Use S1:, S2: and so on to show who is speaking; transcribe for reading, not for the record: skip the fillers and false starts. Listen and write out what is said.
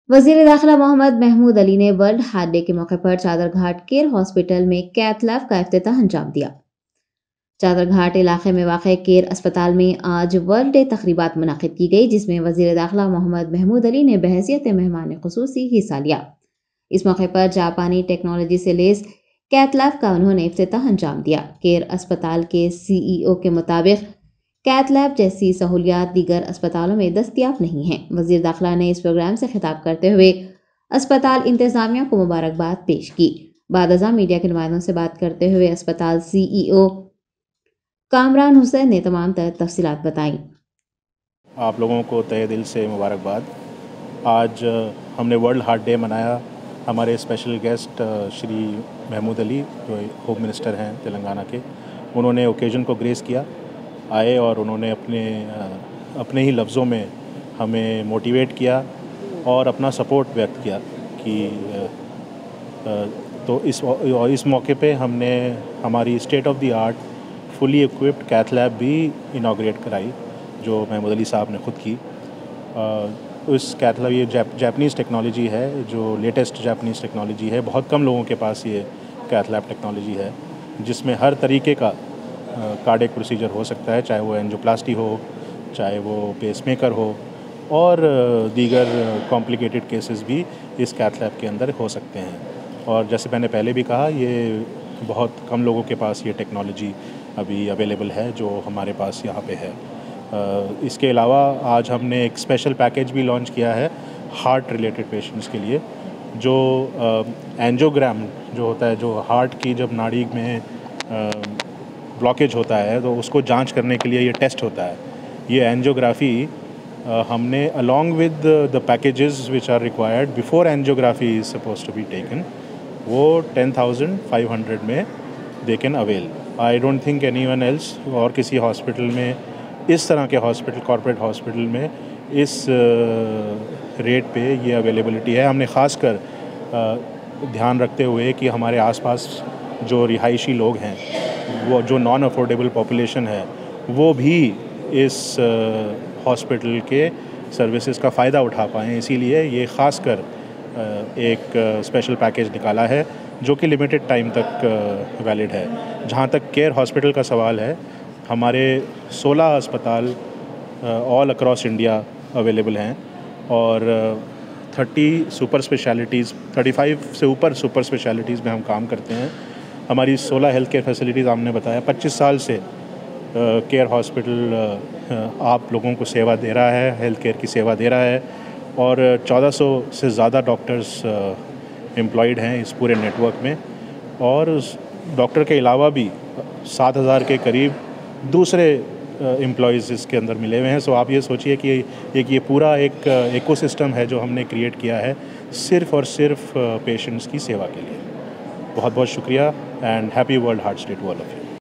S1: वज़ीर दाखिला मोहम्मद महमूद अली ने वर्ल्ड हार्ट डे के मौके पर चादरघाट केयर हॉस्पिटल में कैथ लैब का इफ्तिताह अंजाम दिया। चादरघाट इलाके में वाक़ केयर अस्पताल में आज वर्ल्ड डे तकरीबात मुनाकिद की गई, जिसमें वज़ीर दाखिला मोहम्मद महमूद अली ने बहैसियत मेहमान खुसूसी हिस्सा लिया। इस मौके पर जापानी टेक्नोलॉजी से लेस कैथ लैब का उन्होंने इफ्तिताह अंजाम दिया। केयर अस्पताल के CEO के मुताबिक कैथ लैब जैसी सहूलियात दीगर अस्पतालों में दस्तियाब नहीं हैं। वज़ीर दाखिला ने इस प्रोग्राम से खिताब करते हुए अस्पताल इंतज़ामिया को मुबारकबाद पेश की। बाद अज़ां मीडिया के नुमाइंदों से बात करते हुए अस्पताल CEO कामरान हुसैन ने तमाम तफसीलात बताई।
S2: आप लोगों को तहे दिल से मुबारकबाद। आज हमने वर्ल्ड हार्ट डे मनाया। हमारे स्पेशल गेस्ट श्री महमूद अली जो होम मिनिस्टर हैं तेलंगाना के, उन्होंने ओकेजन को ग्रेस किया, आए और उन्होंने अपने ही लफ्ज़ों में हमें मोटिवेट किया और अपना सपोर्ट व्यक्त किया कि तो इस मौके पे हमने हमारी state of the art fully equipped cath lab भी इनाग्रेट कराई, जो महमूद अली साहब ने ख़ुद की। उस कैथ लैब, ये जापानीज़ टेक्नोलॉजी है, जो लेटेस्ट जापानीज़ टेक्नोलॉजी है। बहुत कम लोगों के पास ये कैथ लैब टेक्नोलॉजी है, जिसमें हर तरीके का कार्डियक प्रोसीजर हो सकता है, चाहे वो एंजियोप्लास्टी हो, चाहे वो पेसमेकर हो, और दीगर कॉम्प्लिकेटेड केसेस भी इस कैथ लैब के अंदर हो सकते हैं। और जैसे मैंने पहले भी कहा, ये बहुत कम लोगों के पास ये टेक्नोलॉजी अभी अवेलेबल है जो हमारे पास यहाँ पे है। इसके अलावा आज हमने एक स्पेशल पैकेज भी लॉन्च किया है हार्ट रिलेटेड पेशेंट्स के लिए, जो एंजियोग्राम जो होता है, जो हार्ट की जब नाड़ी में ब्लॉकेज होता है तो उसको जांच करने के लिए ये टेस्ट होता है। ये एंजियोग्राफी हमने along with the packages which are required before angiography is suppose to be taken, वो 10,500 में they can avail. I don't think anyone else, और किसी हॉस्पिटल में, इस तरह के हॉस्पिटल, कॉर्पोरेट हॉस्पिटल में इस रेट पे ये अवेलेबिलिटी है। हमने ख़ास कर ध्यान रखते हुए कि हमारे आसपास जो रिहायशी लोग हैं, वो जो नॉन अफोर्डेबल पॉपुलेशन है, वो भी इस हॉस्पिटल के सर्विसेज का फ़ायदा उठा पाएँ, इसीलिए ये ख़ास कर एक स्पेशल पैकेज निकाला है जो कि लिमिटेड टाइम तक वैलिड है। जहाँ तक केयर हॉस्पिटल का सवाल है, हमारे 16 अस्पताल ऑल अक्रॉस इंडिया अवेलेबल हैं और 30 सुपर स्पेशलिटीज़, 35 से ऊपर सुपर स्पेशलिटीज़ में हम काम करते हैं। हमारी 16 हेल्थ केयर फैसिलिटीज़, हमने बताया 25 साल से केयर हॉस्पिटल आप लोगों को सेवा दे रहा है, हेल्थ केयर की सेवा दे रहा है, और 1400 से ज़्यादा डॉक्टर्स एम्प्लॉयड हैं इस पूरे नेटवर्क में, और डॉक्टर के अलावा भी 7,000 के करीब दूसरे एम्प्लॉयज़ इसके अंदर मिले हुए हैं। सो आप ये सोचिए कि ये पूरा एक इकोसिस्टम है जो हमने क्रिएट किया है सिर्फ़ और सिर्फ पेशेंट्स की सेवा के लिए। बहुत बहुत शुक्रिया and happy world heart day to all of you.